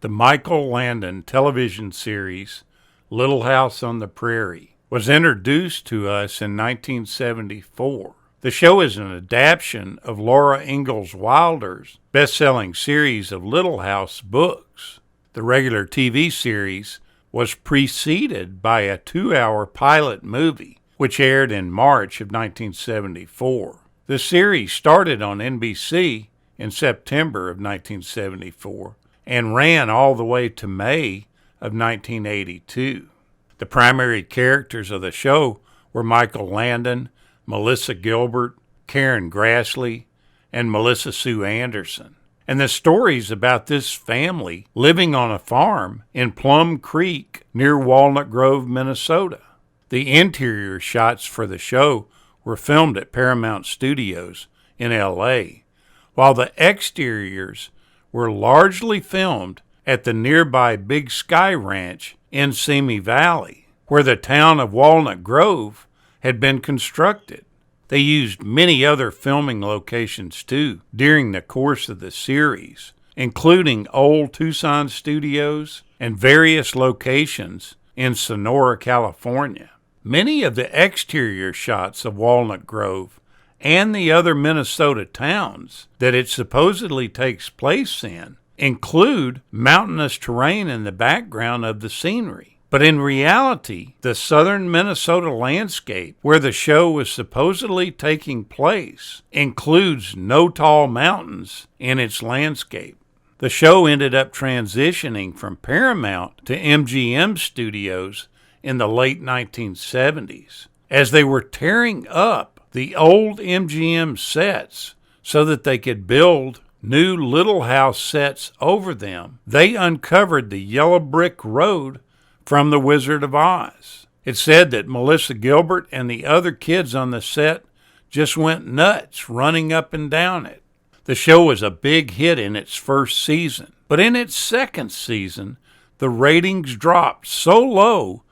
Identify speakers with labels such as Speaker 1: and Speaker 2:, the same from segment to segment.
Speaker 1: The Michael Landon television series, Little House on the Prairie, was introduced to us in 1974. The show is an adaptation of Laura Ingalls Wilder's best-selling series of Little House books. The regular TV series was preceded by a 2-hour pilot movie, which aired in March of 1974. The series started on NBC in September of 1974 and ran all the way to May of 1982. The primary characters of the show were Michael Landon, Melissa Gilbert, Karen Grassley, and Melissa Sue Anderson. And the stories about this family living on a farm in Plum Creek near Walnut Grove, Minnesota. The interior shots for the show were filmed at Paramount Studios in LA, while the exteriors were largely filmed at the nearby Big Sky Ranch in Simi Valley, where the town of Walnut Grove had been constructed. They used many other filming locations too during the course of the series, including old Tucson studios and various locations in Sonora, California. Many of the exterior shots of Walnut Grove and the other Minnesota towns that it supposedly takes place in include mountainous terrain in the background of the scenery. But in reality, the southern Minnesota landscape where the show was supposedly taking place includes no tall mountains in its landscape. The show ended up transitioning from Paramount to MGM Studios in the late 1970s, as they were tearing up the old MGM sets so that they could build new Little House sets over them. They uncovered the yellow brick road from The Wizard of Oz. It said that Melissa Gilbert and the other kids on the set just went nuts running up and down it. The show was a big hit in its first season, but in its second season, the ratings dropped so low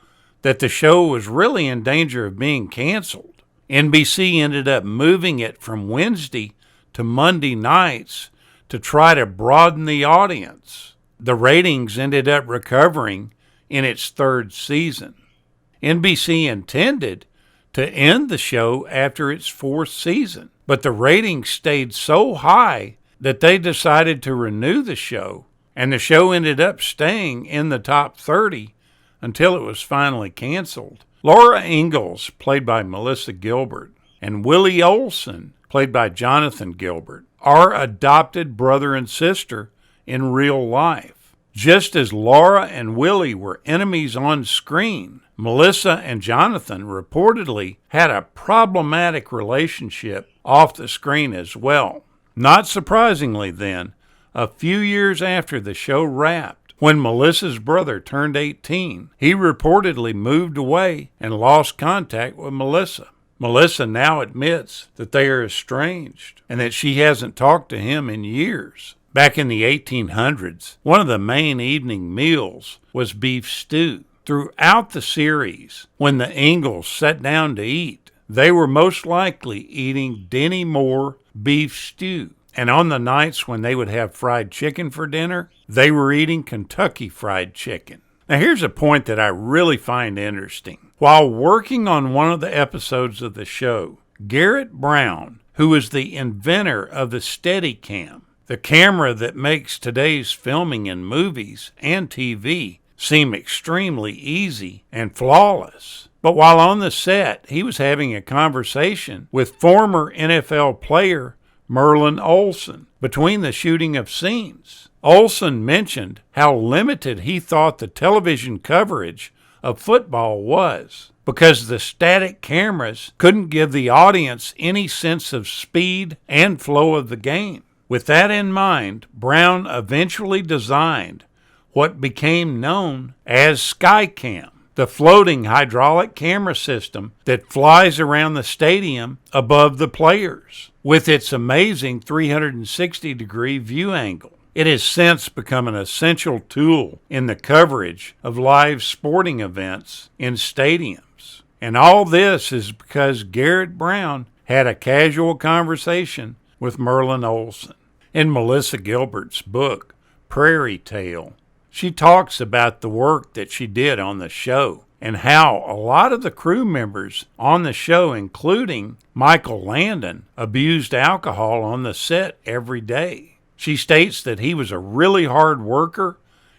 Speaker 1: that the show was really in danger of being canceled. NBC ended up moving it from Wednesday to Monday nights to try to broaden the audience. The ratings ended up recovering in its third season. NBC intended to end the show after its fourth season, but the ratings stayed so high that they decided to renew the show, and the show ended up staying in the top 30 until it was finally canceled. Laura Ingalls, played by Melissa Gilbert, and Willie Oleson, played by Jonathan Gilbert, are adopted brother and sister in real life. Just as Laura and Willie were enemies on screen, Melissa and Jonathan reportedly had a problematic relationship off the screen as well. Not surprisingly then, a few years after the show wrapped, when Melissa's brother turned 18, he reportedly moved away and lost contact with Melissa. Melissa now admits that they are estranged and that she hasn't talked to him in years. Back in the 1800s, one of the main evening meals was beef stew. Throughout the series, when the Ingalls sat down to eat, they were most likely eating Denny Moore beef stew. And on the nights when they would have fried chicken for dinner, they were eating Kentucky Fried Chicken. Now here's a point that I really find interesting. While working on one of the episodes of the show, Garrett Brown, who is the inventor of the Steadicam, the camera that makes today's filming in movies and TV seem extremely easy and flawless. But while on the set, he was having a conversation with former NFL player Merlin Oleson between the shooting of scenes. Oleson mentioned how limited he thought the television coverage of football was because the static cameras couldn't give the audience any sense of speed and flow of the game. With that in mind, Brown eventually designed what became known as Skycam, the floating hydraulic camera system that flies around the stadium above the players with its amazing 360-degree view angle. It has since become an essential tool in the coverage of live sporting events in stadiums. And all this is because Garrett Brown had a casual conversation with Merlin Oleson. In Melissa Gilbert's book, Prairie Tale, She talks about the work that she did on the show and how a lot of the crew members on the show, including Michael Landon, abused alcohol on the set every day. She states that he was a really hard worker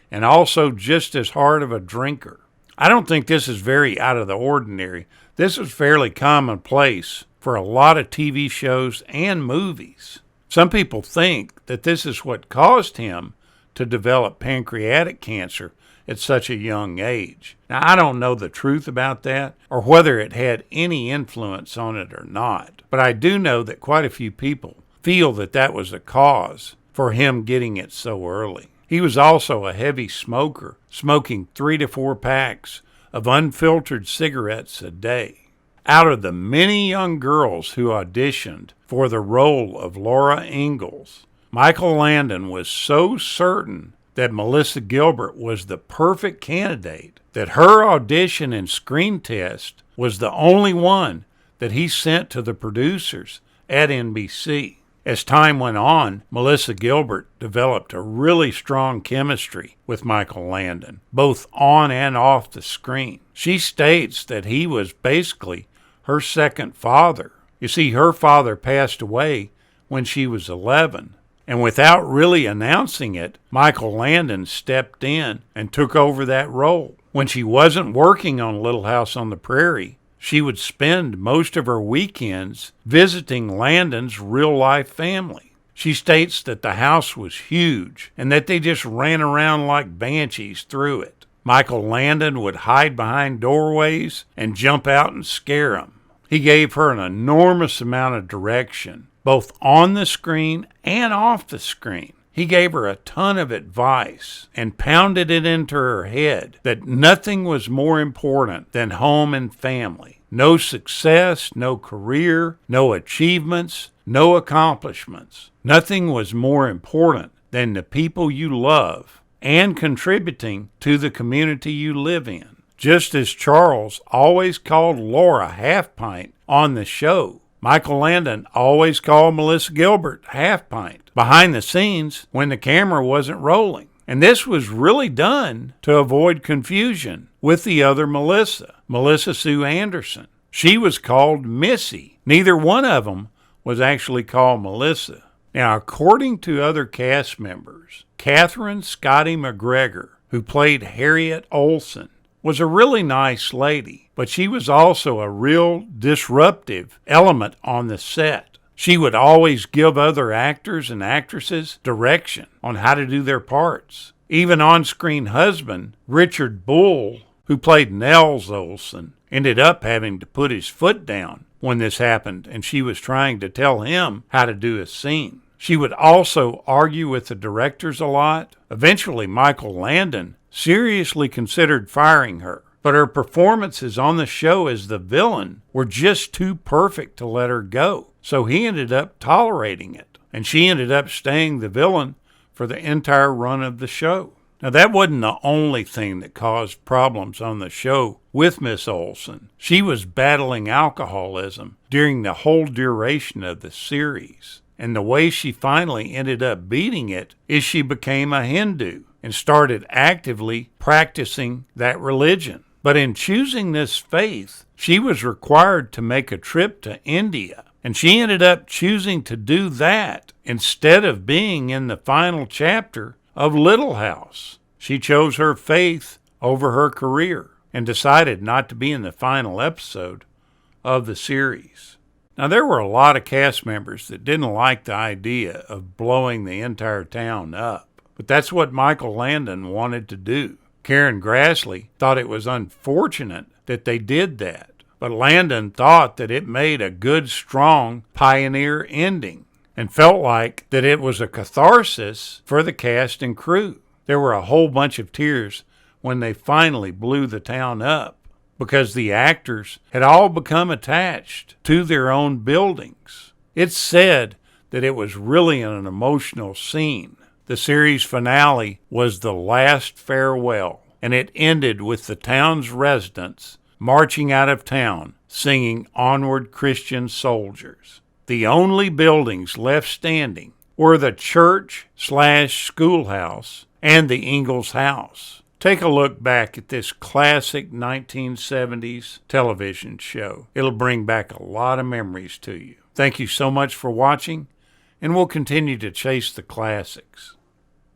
Speaker 1: and also just as hard of a drinker. I don't think this is very out of the ordinary. This is fairly commonplace for a lot of TV shows and movies. Some people think that this is what caused him to develop pancreatic cancer at such a young age. Now, I don't know the truth about that or whether it had any influence on it or not, but I do know that quite a few people feel that that was a cause for him getting it so early. He was also a heavy smoker, smoking 3 to 4 packs of unfiltered cigarettes a day. Out of the many young girls who auditioned for the role of Laura Ingalls, Michael Landon was so certain that Melissa Gilbert was the perfect candidate that her audition and screen test was the only one that he sent to the producers at NBC. As time went on, Melissa Gilbert developed a really strong chemistry with Michael Landon, both on and off the screen. She states that he was basically her second father. You see, her father passed away when she was 11. And without really announcing it, Michael Landon stepped in and took over that role. When she wasn't working on Little House on the Prairie, she would spend most of her weekends visiting Landon's real-life family. She states that the house was huge and that they just ran around like banshees through it. Michael Landon would hide behind doorways and jump out and scare them. He gave her an enormous amount of direction, both on the screen and off the screen. He gave her a ton of advice and pounded it into her head that nothing was more important than home and family. No success, no career, no achievements, no accomplishments. Nothing was more important than the people you love and contributing to the community you live in. Just as Charles always called Laura Half Pint on the show, Michael Landon always called Melissa Gilbert Half Pint behind the scenes when the camera wasn't rolling. And this was really done to avoid confusion with the other Melissa, Melissa Sue Anderson. She was called Missy. Neither one of them was actually called Melissa. Now, according to other cast members, Catherine Scotty McGregor, who played Harriet Oleson, was a really nice lady, but she was also a real disruptive element on the set. She would always give other actors and actresses direction on how to do their parts. Even on-screen husband Richard Bull, who played Nels Oleson, ended up having to put his foot down when this happened, and she was trying to tell him how to do a scene. She would also argue with the directors a lot. Eventually, Michael Landon seriously considered firing her, but her performances on the show as the villain were just too perfect to let her go. So he ended up tolerating it, and she ended up staying the villain for the entire run of the show. Now, that wasn't the only thing that caused problems on the show with Miss Oleson. She was battling alcoholism during the whole duration of the series, and the way she finally ended up beating it is she became a Hindu and started actively practicing that religion. But in choosing this faith, she was required to make a trip to India, and she ended up choosing to do that instead of being in the final chapter of Little House. She chose her faith over her career and decided not to be in the final episode of the series. Now, there were a lot of cast members that didn't like the idea of blowing the entire town up. But that's what Michael Landon wanted to do. Karen Grassley thought it was unfortunate that they did that, but Landon thought that it made a good, strong pioneer ending and felt like that it was a catharsis for the cast and crew. There were a whole bunch of tears when they finally blew the town up because the actors had all become attached to their own buildings. It's said that it was really an emotional scene. The series finale was the last farewell, and it ended with the town's residents marching out of town, singing Onward Christian Soldiers. The only buildings left standing were the church/schoolhouse and the Ingalls house. Take a look back at this classic 1970s television show. It'll bring back a lot of memories to you. Thank you so much for watching, and we'll continue to chase the classics.